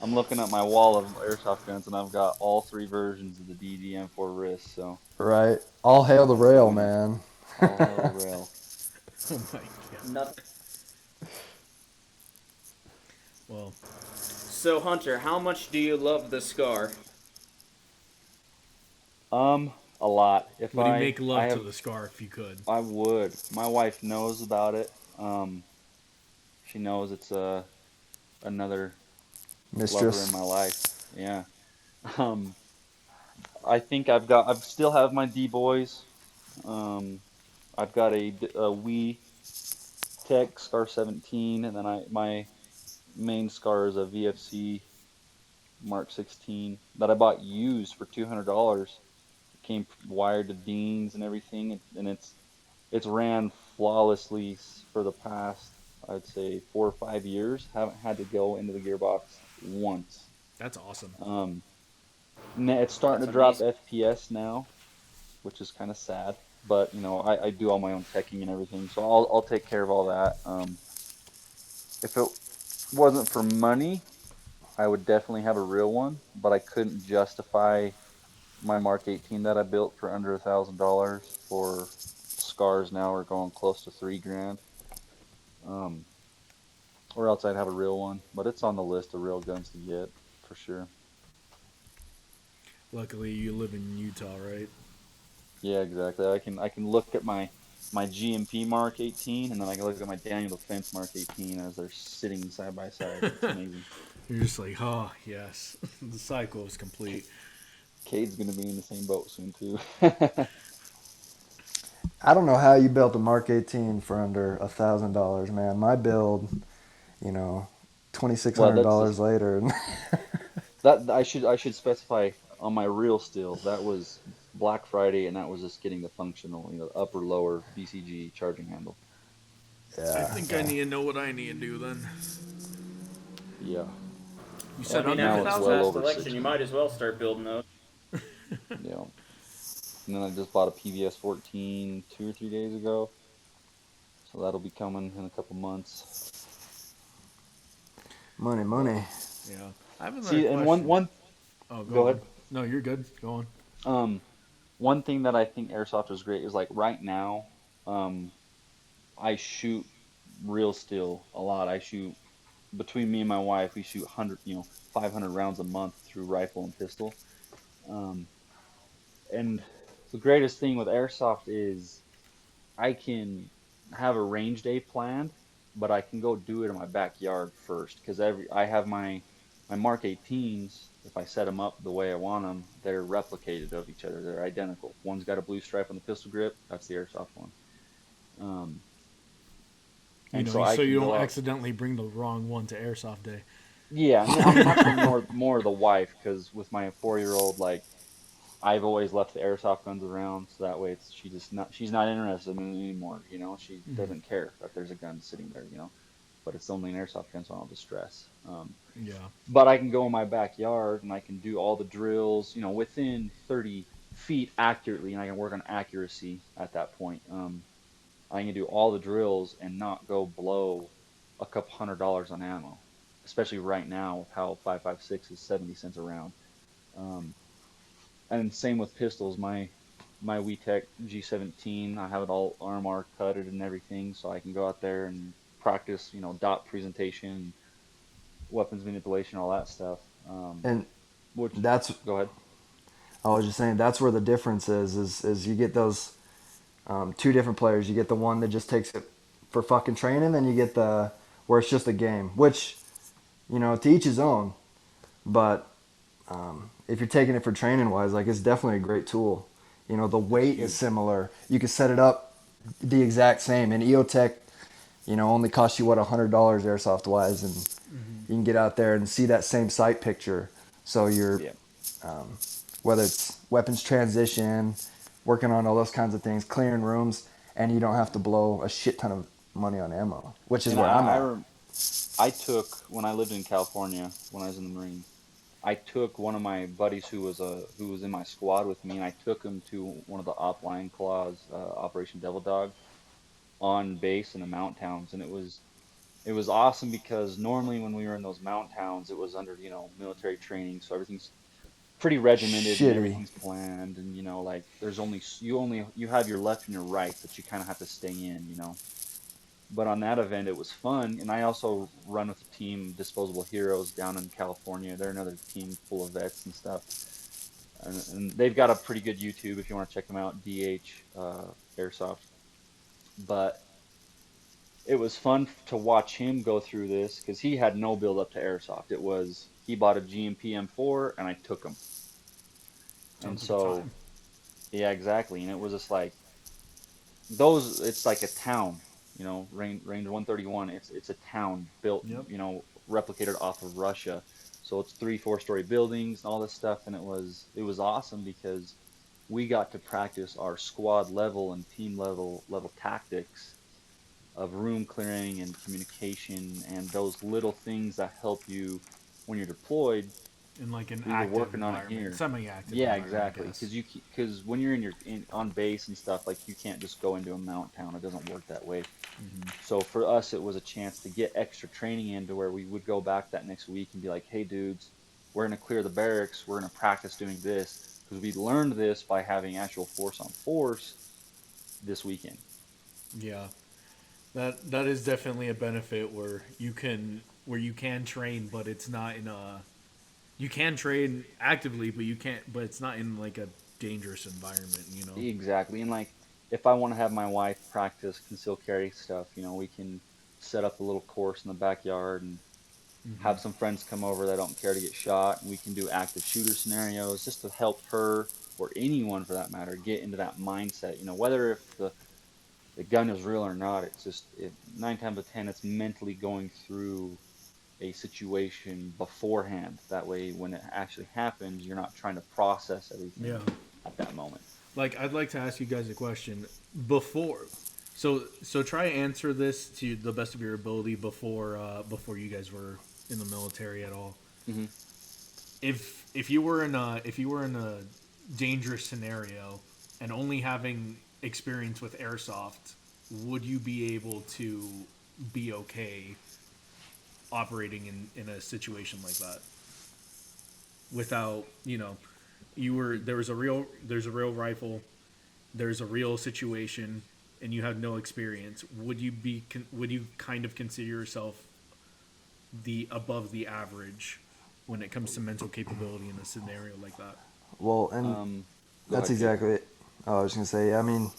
S4: I'm looking at my wall of airsoft guns, and I've got all 3 versions of the DM4 wrist. So.
S3: Right. All hail the rail, man.
S4: All hail the rail.
S2: Oh, my God.
S1: Nothing.
S2: Well,
S1: So Hunter, how much do you love the Scar?
S4: A lot. If
S2: would you
S4: I
S2: make love
S4: I have,
S2: to the Scar if you could?
S4: I would. My wife knows about it. She knows it's another
S3: Mistress.
S4: lover in my life. Yeah. I think I still have my D boys. I've got a Wii Tech Scar 17, and then my main Scar is a VFC Mark 16 that I bought used for $200. It came wired to Dean's and everything, and it's ran flawlessly for the past, I'd say, 4 or 5 years. Haven't had to go into the gearbox once.
S2: That's awesome.
S4: It's starting to drop FPS now, which is kind of sad. But I do all my own teching and everything, so I'll take care of all that. If it wasn't for money, I would definitely have a real one, but I couldn't justify my Mark 18 that I built for under $1,000 for Scars now are going close to $3,000. Or else I'd have a real one, but it's on the list of real guns to get for sure.
S2: Luckily, you live in Utah, right?
S4: Yeah, exactly. I can look at my GMP Mark 18, and then I can look at my Daniel Defense Mark 18 as they're sitting side by side. It's amazing.
S2: You're just like, oh, yes. The cycle is complete.
S4: Cade's going to be in the same boat soon, too.
S3: I don't know how you built a Mark 18 for under $1,000, man. My build, $2,600 later.
S4: That I should specify on my real steel. That was Black Friday, and that was just getting the functional, upper lower BCG charging handle.
S3: Yeah.
S2: I think I need to know what I need to do then.
S4: Yeah.
S2: You said
S1: Well,
S2: under
S4: now
S1: after
S4: it's
S1: this
S4: well
S1: last
S4: over
S1: election,
S4: 60.
S1: you might as well start building those.
S4: Yeah. And then I just bought a PVS 14 2 or 3 days ago, so that'll be coming in a couple months.
S3: Money.
S2: Yeah. I have another
S4: See,
S2: question.
S4: and one.
S2: Oh,
S4: Go ahead.
S2: No, you're good. Go on.
S4: One thing that I think airsoft is great is like right now, I shoot real steel a lot. I shoot between me and my wife, we shoot 500 rounds a month through rifle and pistol. And the greatest thing with airsoft is I can have a range day planned, but I can go do it in my backyard first because I have my Mark 18s. If I set them up the way I want them, they're replicated of each other. They're identical. One's got a blue stripe on the pistol grip. That's the airsoft one. And so I
S2: so you
S4: can
S2: don't
S4: go out.
S2: accidentally bring the wrong one to airsoft day.
S4: Yeah, I'm actually more the wife, because with my 4-year-old, like I've always left the airsoft guns around, so that way she's not interested in it anymore. She
S2: Mhm.
S4: doesn't care that there's a gun sitting there. But it's only an airsoft gun, so I don't distress.
S2: Yeah.
S4: But I can go in my backyard and I can do all the drills, within 30 feet accurately, and I can work on accuracy at that point. I can do all the drills and not go below a couple $100 on ammo, especially right now with how 5.56 is 70 cents a round. Um, and same with pistols. My WeTech G17, I have it all RMR cutted and everything, so I can go out there and practice, dot presentation, weapons manipulation, all that stuff.
S3: And
S4: Which,
S3: that's
S4: go ahead.
S3: I was just saying that's where the difference is you get those two different players. You get the one that just takes it for fucking training, then you get the where it's just a game. Which, to each his own. But if you're taking it for training wise, like it's definitely a great tool. The
S4: It's
S3: weight is
S4: huge.
S3: similar. You can set it up the exact same. And EOTech, only costs you what $100 airsoft wise, and
S2: Hmm.
S3: you can get out there and see that same sight picture. So you're
S4: Yeah.
S3: whether it's weapons transition, working on all those kinds of things, clearing rooms, and you don't have to blow a shit ton of money on ammo, which is
S4: And
S3: where I'm at.
S4: I took, when I lived in California, when I was in the Marines, I took one of my buddies who was in my squad with me, and I took him to one of the op line claws, Operation Devil Dog, on base in the mountain towns, and it was awesome because normally when we were in those mountain towns, it was under military training, so everything's pretty regimented and
S3: Shitty.
S4: everything's planned, and like there's you have your left and your right that you kind of have to stay in. But on that event, it was fun, and I also run with a team, Disposable Heroes, down in California. They're another team full of vets and stuff, and they've got a pretty good YouTube if you want to check them out, DH Airsoft. But it was fun to watch him go through this because he had no build up to airsoft. He bought a GMP M4 and I took him, and
S2: Sounds like a
S4: so
S2: time.
S4: yeah, exactly. And it was just like those. It's like a town, range 131. It's a town built,
S2: Yep.
S4: replicated off of Russia. So it's 3, 4 story buildings and all this stuff, and it was awesome because we got to practice our squad level and team level tactics of room clearing and communication and those little things that help you when you're deployed.
S2: In like an
S4: We were
S2: active
S4: working on it
S2: environment,
S4: here.
S2: semi-active
S4: Yeah,
S2: environment, I
S4: exactly.
S2: guess.
S4: Because when you're on base and stuff, like you can't just go into a mountain town. It doesn't work that way.
S2: Hmm.
S4: So for us, it was a chance to get extra training in to where we would go back that next week and be like, "Hey, dudes, we're gonna clear the barracks. We're gonna practice doing this because we learned this by having actual force on force this weekend."
S2: Yeah, that is definitely a benefit where you can train, but it's not in a you can train actively, but you can't. But it's not in like a dangerous environment.
S4: Exactly. And like, if I want to have my wife practice concealed carry stuff, we can set up a little course in the backyard and
S2: Hmm.
S4: have some friends come over that don't care to get shot. And we can do active shooter scenarios just to help her or anyone for that matter get into that mindset. Whether if the gun is real or not, it's just 9 times out of 10, it's mentally going through a situation beforehand. That way, when it actually happens, you're not trying to process
S2: Yeah.
S4: everything at that moment.
S2: Like, I'd like to ask you guys a question before. So try to answer this to the best of your ability before you guys were in the military at all.
S4: Hmm.
S2: If you were in a dangerous scenario and only having experience with airsoft, would you be able to be okay operating in a situation like that without you were there's a real rifle, there's a real situation, and you have no experience? Would you kind of consider yourself the above the average when it comes to mental capability in a scenario like that?
S3: Well, and
S4: Go
S3: that's
S4: ahead, Jake.
S3: exactly it. I was gonna say. I mean,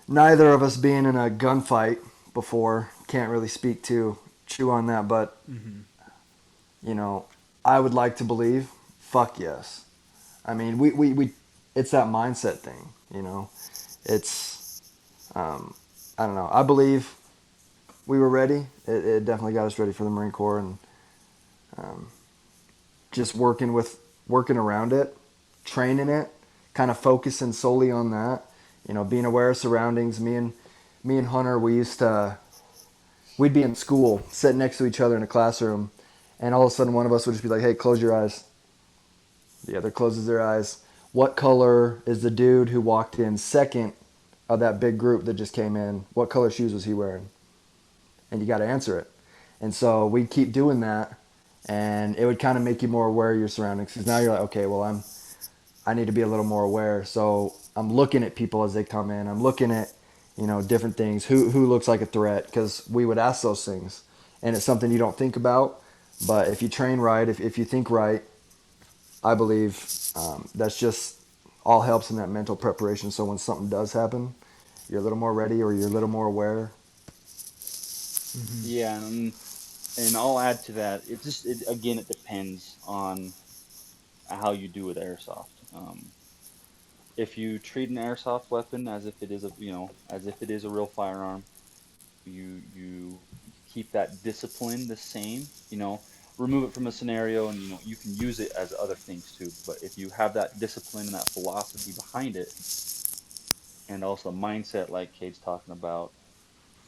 S3: neither of us being in a gunfight before can't really speak to chew on that, but
S2: Mm-hmm.
S3: you know, I would like to believe. Fuck yes. I mean, we it's that. It's I don't know. I believe we were ready. It definitely got us ready for the Marine Corps, and just working around it, training it, kind of focusing solely on that. You know, being aware of surroundings. Me and Hunter, we'd be in school, sitting next to each other in a classroom, and all of a sudden one of us would just be like, "Hey, close your eyes." The other closes their eyes. What color is the dude who walked in second of that big group that just came in? What color shoes was he wearing? And you got to answer it. And so we'd keep doing that, and it would kind of make you more aware of your surroundings. Because now you're like, okay, well, I need to be a little more aware. So I'm looking at people as they come in. I'm looking at, different things. Who looks like a threat? Because we would ask those things, and it's something you don't think about. But if you train right, if you think right, I believe that's just all helps in that mental preparation. So when something does happen, you're a little more ready, or you're a little more aware.
S4: Yeah, and I'll add to that. Again, it depends on how you do with airsoft. If you treat an airsoft weapon as if it is a real firearm, you keep that discipline the same. Remove it from a scenario, and you can use it as other things too. But if you have that discipline and that philosophy behind it, and also the mindset, like Kate's talking about,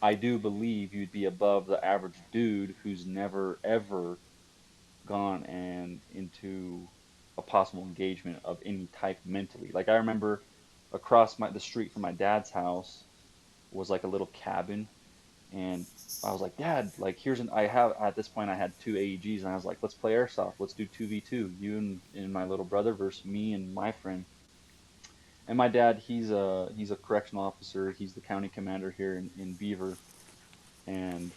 S4: I do believe you'd be above the average dude who's never ever gone and into a possible engagement of any type mentally. Like, I remember across the street from my dad's house was like a little cabin, and I was like, "Dad, like at this point I had two AEGs, and I was like, let's play airsoft. Let's do 2v2, you and my little brother versus me and my friend." And my dad, he's a correctional officer. He's the county commander here in Beaver, and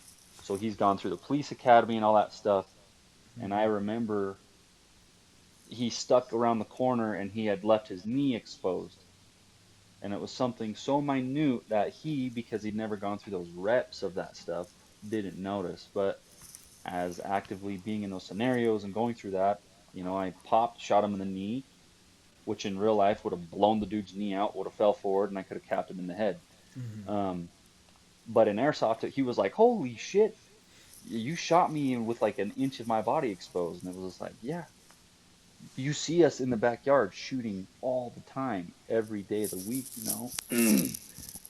S4: so he's gone through the police academy and all that stuff. And I remember he stuck around the corner, and he had left his knee exposed. And it was something so minute that because he'd never gone through those reps of that stuff, didn't notice. But as actively being in those scenarios and going through that, I shot him in the knee, which in real life would have blown the dude's knee out, would have fell forward, and I could have capped him in the head. But in airsoft, he was like, "Holy shit, you shot me with like an inch of my body exposed." And it was just like, yeah, you see us in the backyard shooting all the time, every day of the week,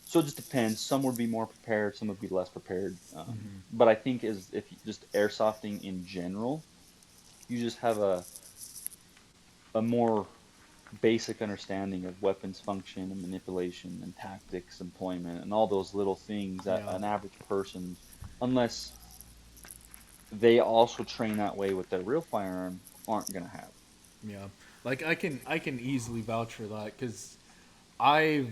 S4: So it just depends. Some would be more prepared, some would be less prepared. But I think if you just airsofting in general, you just have a more basic understanding of weapons function and manipulation and tactics, employment, and all those little things that an average person, unless they also train that way with their real firearm, aren't gonna have.
S2: Yeah, like I can easily vouch for that, because I've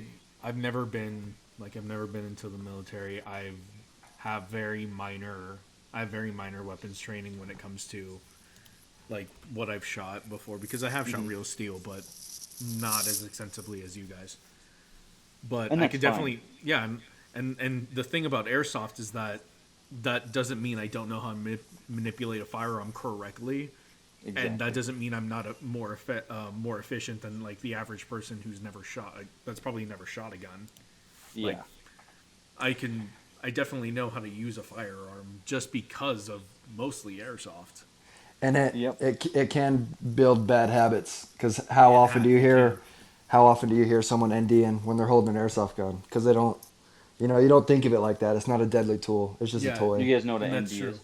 S2: never been into the military. I have very minor weapons training when it comes to like what I've shot before, because I have shot real steel, but not as extensively as you guys. But I could definitely, and the thing about airsoft is that doesn't mean I don't know how to manipulate a firearm correctly. Exactly. And that doesn't mean I'm not more efficient than like the average person who's never shot. That's probably never shot a gun.
S4: Yeah.
S2: Like, I definitely know how to use a firearm just because of mostly airsoft.
S3: And it can build bad habits, because how often do you hear someone NDing when they're holding an airsoft gun? Because they don't, you don't think of it like that. It's not a deadly tool. It's just a toy.
S4: You guys know what an ND is?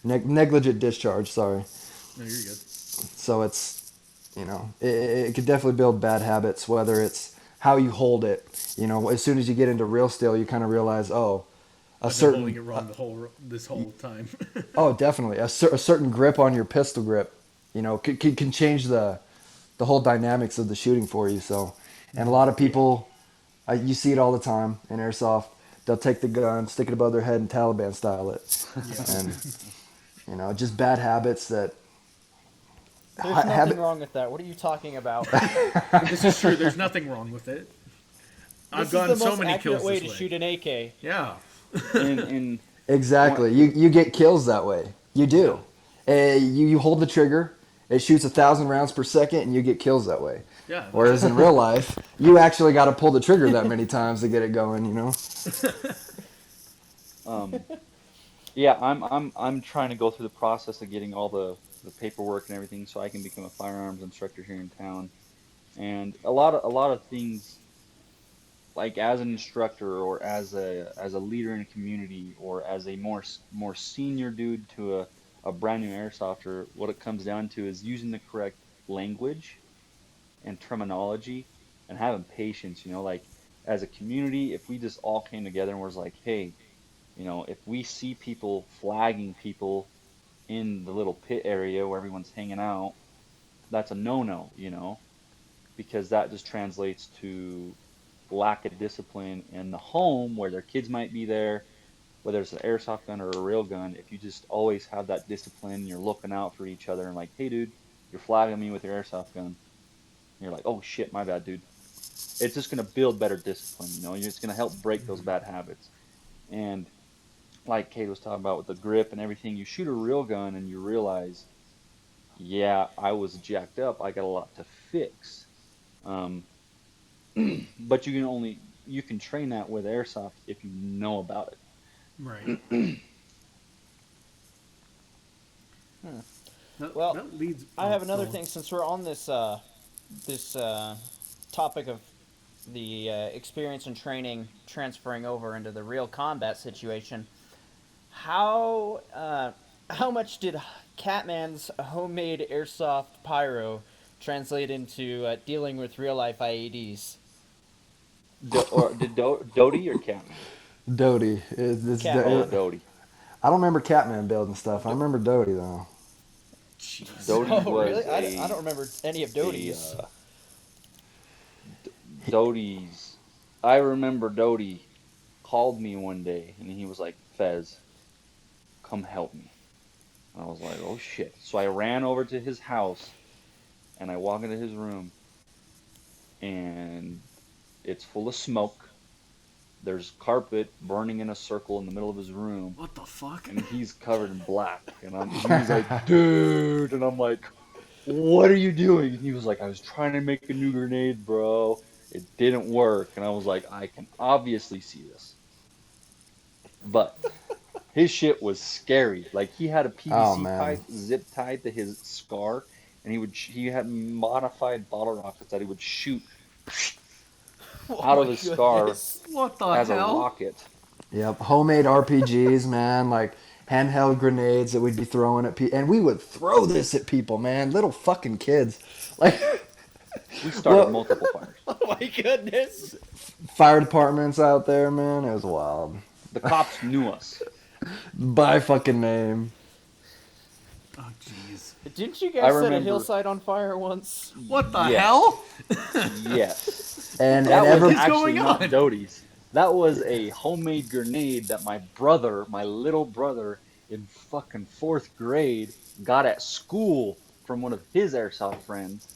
S3: Negligent discharge. Sorry.
S2: No, you're good.
S3: So it's, it could definitely build bad habits, whether it's how you hold it. As soon as you get into real steel, you kind of realize,
S2: I've been holding it wrong this whole time.
S3: Oh, definitely. A certain grip on your pistol grip, can change the whole dynamics of the shooting for you. So, and a lot of people, you see it all the time in airsoft. They'll take the gun, stick it above their head, and Taliban style it. And just bad habits that.
S1: There's nothing wrong with that. What are you talking about?
S2: This is true. There's nothing wrong with it. I've gotten so many kills this way.
S1: This is the most accurate way to shoot an AK.
S2: Yeah.
S3: Exactly. You get kills that way. You do. You hold the trigger. It shoots 1,000 rounds per second, and you get kills that way.
S2: Yeah.
S3: Whereas in real life, you actually got to pull the trigger that many times to get it going.
S4: Um, yeah, I'm trying to go through the process of getting all the paperwork and everything so I can become a firearms instructor here in town. And a lot of things, like as an instructor or as a leader in a community or as a more senior dude to a brand new airsofter, what it comes down to is using the correct language and terminology and having patience, like as a community, if we just all came together and was like, hey, if we see people flagging people in the little pit area where everyone's hanging out, that's a no-no, because that just translates to lack of discipline in the home where their kids might be there, whether it's an airsoft gun or a real gun. If you just always have that discipline, you're looking out for each other and like, hey, dude, you're flagging me with your airsoft gun. And you're like, oh shit, my bad, dude. It's just going to build better discipline, You're just going to help break those bad habits. And like Kate was talking about with the grip and everything, you shoot a real gun and you realize, yeah, I was jacked up. I got a lot to fix. Um, but you can train that with airsoft if you know about it.
S2: Right.
S1: Hmm.
S2: That,
S1: Well,
S2: that leads.
S1: I have
S2: Go
S1: another
S2: on.
S1: thing since we're on this topic of the experience and training transferring over into the real combat situation. How much did Catman's homemade airsoft pyro translate into dealing with real life IEDs?
S4: Did Doty or Catman?
S3: Doty.
S4: Oh,
S1: Catman.
S4: Doty.
S3: I don't remember Catman building stuff. I remember Doty though.
S2: Jeez.
S4: Doty
S1: Oh,
S4: was
S1: really? I don't remember any of
S4: a
S1: Doty's.
S4: Doty's. I remember Doty called me one day and he was like, Fez, come help me. And I was like, oh shit. So I ran over to his house and I walk into his room and it's full of smoke. There's carpet burning in a circle in the middle of his room,
S2: What the fuck?
S4: and he's covered in black. And he's like, dude, and I'm like, what are you doing? And he was like, I was trying to make a new grenade, bro. It didn't work. And I was like, I can obviously see this. But his shit was scary. Like he had a
S3: Oh
S4: PVC
S3: man.
S4: pipe zip tied to his scar, and he had modified bottle rockets that he would shoot
S1: Oh
S4: out
S1: my
S4: of his scar
S1: goodness.
S2: What the
S4: as a
S2: hell?
S4: rocket.
S3: Yep. Homemade RPGs, man. Like handheld grenades that we'd be throwing at people, and we would throw this at people, man. Little fucking kids. Like,
S4: We started
S3: well,
S4: multiple fires.
S1: Oh my goodness.
S3: fire departments out there, man. It was wild.
S4: The cops knew us.
S3: By fucking name.
S2: Oh, jeez.
S1: Didn't you
S4: I
S1: guys set a
S4: remember.
S1: hillside on fire once?
S2: What the
S4: Yes.
S2: hell?
S4: Yes.
S3: And
S4: That
S3: and
S4: was
S3: ever
S2: is
S4: actually
S2: going
S4: not
S2: on?
S4: Doty's. That was a homemade grenade that my brother, my little brother, in fucking fourth grade, got at school from one of his airsoft friends.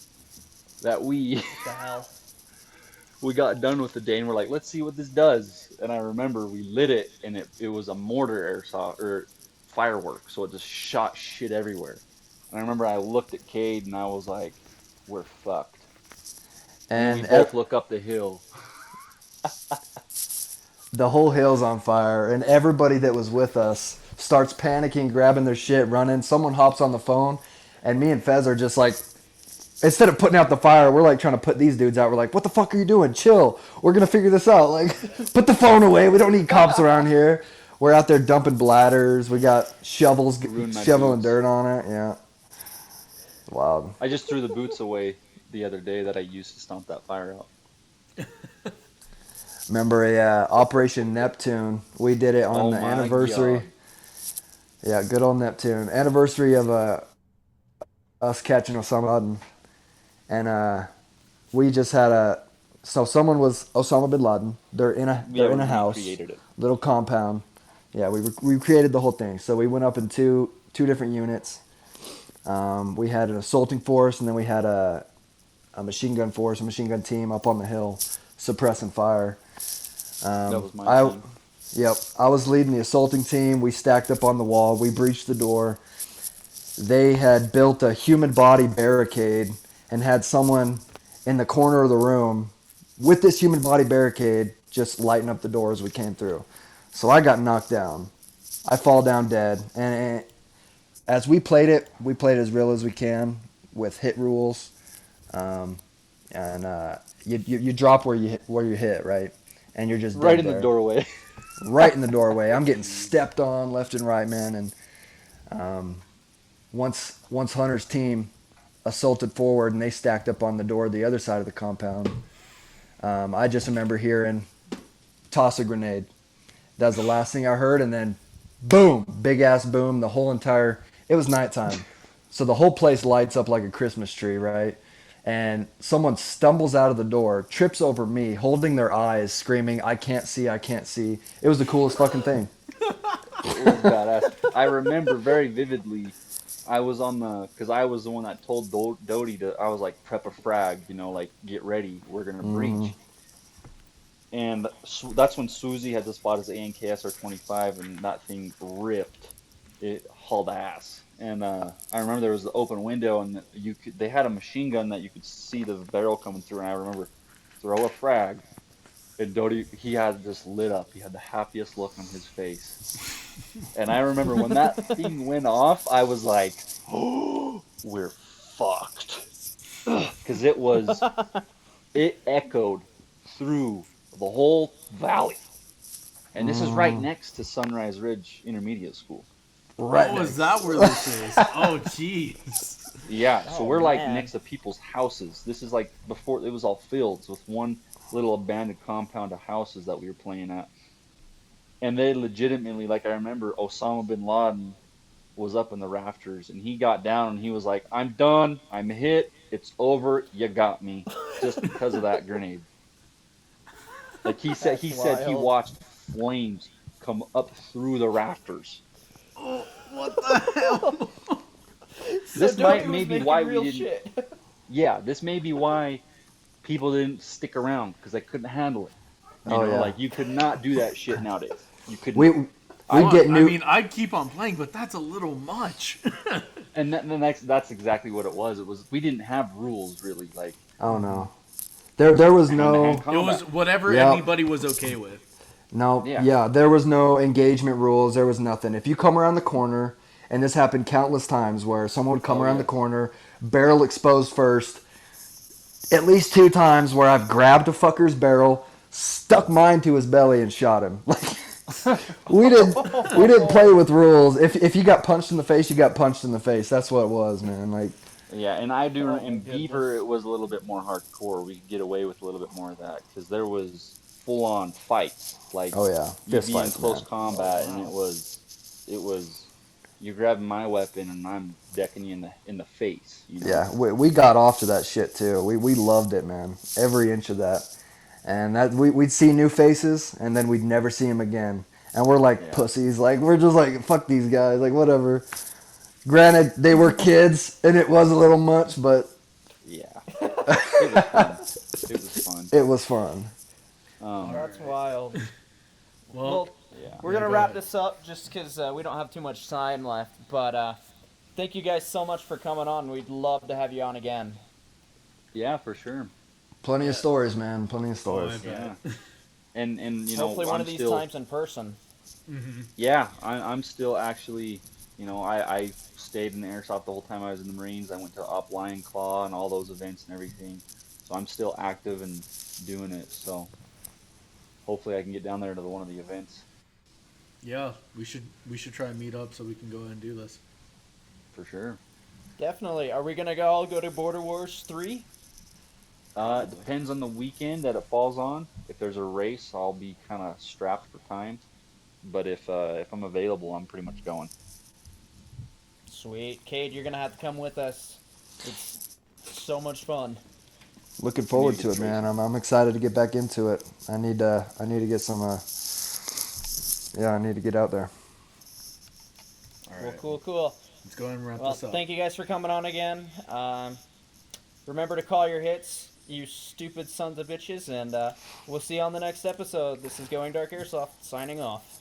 S4: That we
S1: What the hell?
S4: we got done with the day and we're like, let's see what this does. And I remember we lit it and it was a mortar airsoft or firework, so it just shot shit everywhere. And I remember I looked at Cade and I was like, we're fucked. And then we
S3: and
S4: both look up the hill.
S3: the whole hill's on fire, and everybody that was with us starts panicking, grabbing their shit, running. Someone hops on the phone, and me and Fez are just like, instead of putting out the fire, we're like trying to put these dudes out. We're like, what the fuck are you doing? Chill. We're gonna figure this out. Like, put the phone away. We don't need cops around here. We're out there dumping bladders. We got shovels,
S4: Ruined my
S3: shoveling
S4: boots.
S3: dirt on it. Yeah, it's wild.
S4: I just threw the boots away the other day that I used to stomp that fire out.
S3: Remember Operation Neptune? We did it on
S4: Oh
S3: the
S4: my
S3: anniversary.
S4: god.
S3: Yeah, good old Neptune. Anniversary of us catching Osama bin Laden. And we just had so someone was Osama bin Laden. They're in
S4: Yeah,
S3: a
S4: we
S3: house,
S4: recreated it.
S3: little compound. Yeah, we recreated the whole thing. So we went up in two different units. We had an assaulting force, and then we had a machine gun force, a machine gun team up on the hill, suppressing fire.
S4: That was my
S3: I
S4: team.
S3: Yep, I was leading the assaulting team. We stacked up on the wall. We breached the door. They had built a human body barricade and had someone in the corner of the room with this human body barricade just lighting up the door as we came through. So I got knocked down. I fall down dead. And as we played it as real as we can with hit rules. And you drop where you hit, right? And you're just
S4: Right
S3: dead
S4: in the
S3: there.
S4: doorway.
S3: Right in the doorway. I'm getting stepped on left and right, man. And once Hunter's team assaulted forward and they stacked up on the door the other side of the compound, I just remember hearing toss a grenade. That was the last thing I heard, and then boom, big ass boom. The whole entire it was nighttime, so the whole place lights up like a Christmas tree, right? And someone stumbles out of the door, trips over me, holding their eyes, screaming, "I can't see! I can't see!" It was the coolest fucking thing.
S4: It was badass. I remember very vividly. I was because I was the one that told Doty to. I was like, prep a frag, like get ready. We're gonna breach. And that's when Susie had just bought his ANKS R25, and that thing ripped. It hauled ass. And I remember there was the open window, and they had a machine gun that you could see the barrel coming through. And I remember throw a frag, and Doty, he had this lit up. He had the happiest look on his face. And I remember when that thing went off, I was like, "Oh, we're fucked," because it echoed through the whole valley. And this is right next to Sunrise Ridge Intermediate School.
S3: Right.
S2: Oh, is that where this is? Oh, jeez.
S4: Yeah, so
S1: Oh,
S4: we're like
S1: man.
S4: next to people's houses. This is like before it was all fields with one little abandoned compound of houses that we were playing at. And they legitimately, like I remember Osama bin Laden was up in the rafters and he got down and he was like, "I'm done. I'm hit. It's over. You got me." Just because of that grenade. Like he said he
S1: wild.
S4: watched flames come up through the rafters.
S2: Oh, what the hell?
S4: This
S1: So
S4: might
S1: Doty was
S4: maybe
S1: making
S4: why
S1: real
S4: we didn't.
S1: shit.
S4: Yeah, this may be why people didn't stick around because they couldn't handle it.
S3: Yeah.
S4: Like you could not do that shit nowadays. You couldn't.
S3: We
S2: Well,
S3: get new.
S2: I mean, I'd keep on playing, but that's a little much.
S4: And that's exactly what it was. It was we didn't have rules really. Like
S3: Oh no. There was no.
S4: hand-to-hand
S2: It was
S4: combat.
S2: whatever
S3: Yep.
S2: anybody was okay with.
S3: No,
S4: Yeah.
S3: yeah, there was no engagement rules. There was nothing. If you come around the corner, and this happened countless times where someone would come
S4: Oh,
S3: around
S4: yeah.
S3: the corner, barrel exposed first, at least 2 times where I've grabbed a fucker's barrel, stuck mine to his belly, and shot him. Like we didn't play with rules. If you got punched in the face, you got punched in the face. That's what it was, man. Like
S4: Yeah, and I do.
S1: Oh,
S4: In
S1: my
S4: Beaver,
S1: goodness.
S4: it was a little bit more hardcore. We could get away with a little bit more of that because there was full-on fights. Like
S3: oh yeah,
S4: you'd
S3: fist
S4: be in
S3: fights,
S4: close
S3: man.
S4: combat,
S1: Oh,
S4: and
S1: wow.
S4: it was you grabbing my weapon and I'm decking you in the face.
S3: Yeah, we got off to that shit too. We loved it, man. Every inch of that. And that we'd see new faces, and then we'd never see them again. And we're like
S4: Yeah.
S3: pussies. Like we're just like fuck these guys. Like whatever. Granted, they were kids, and it was a little much, but
S4: Yeah. It was fun. It was fun.
S3: it was fun.
S1: That's wild.
S2: Well,
S1: Well,
S4: Yeah.
S1: we're gonna
S2: go
S1: wrap
S2: ahead.
S1: this up just because we don't have too much time left. But thank you guys so much for coming on. We'd love to have you on again.
S4: Yeah, for sure.
S3: Plenty of stories, man. Plenty of
S2: Oh,
S3: stories.
S2: I bet.
S4: Yeah. And
S1: Hopefully, one
S4: I'm
S1: of these
S4: still,
S1: times in person.
S4: yeah, I'm still actually, I stayed in the airsoft the whole time I was in the Marines. I went to Up Lion Claw and all those events and everything. So I'm still active and doing it. So hopefully I can get down there to one of the events
S2: Yeah, we should try and meet up so we can go ahead and do this.
S4: for sure.
S1: Definitely. Are we gonna all go to Border Wars 3?
S4: It depends on the weekend that it falls on. If there's a race, I'll be kind of strapped for time. But if I'm available, I'm pretty much going.
S1: Sweet. Cade, you're gonna have to come with us. It's so much fun.
S3: Looking forward
S4: Need
S3: to
S4: to
S3: it,
S4: trade.
S3: man. I'm excited to get back into it. I need to get some. Yeah, I need to get out there.
S2: All
S1: Well,
S2: right.
S1: cool.
S2: Let's go ahead and wrap
S1: Well,
S2: this up.
S1: thank you guys for coming on again. Remember to call your hits, you stupid sons of bitches, and we'll see you on the next episode. This is Going Dark Airsoft, signing off.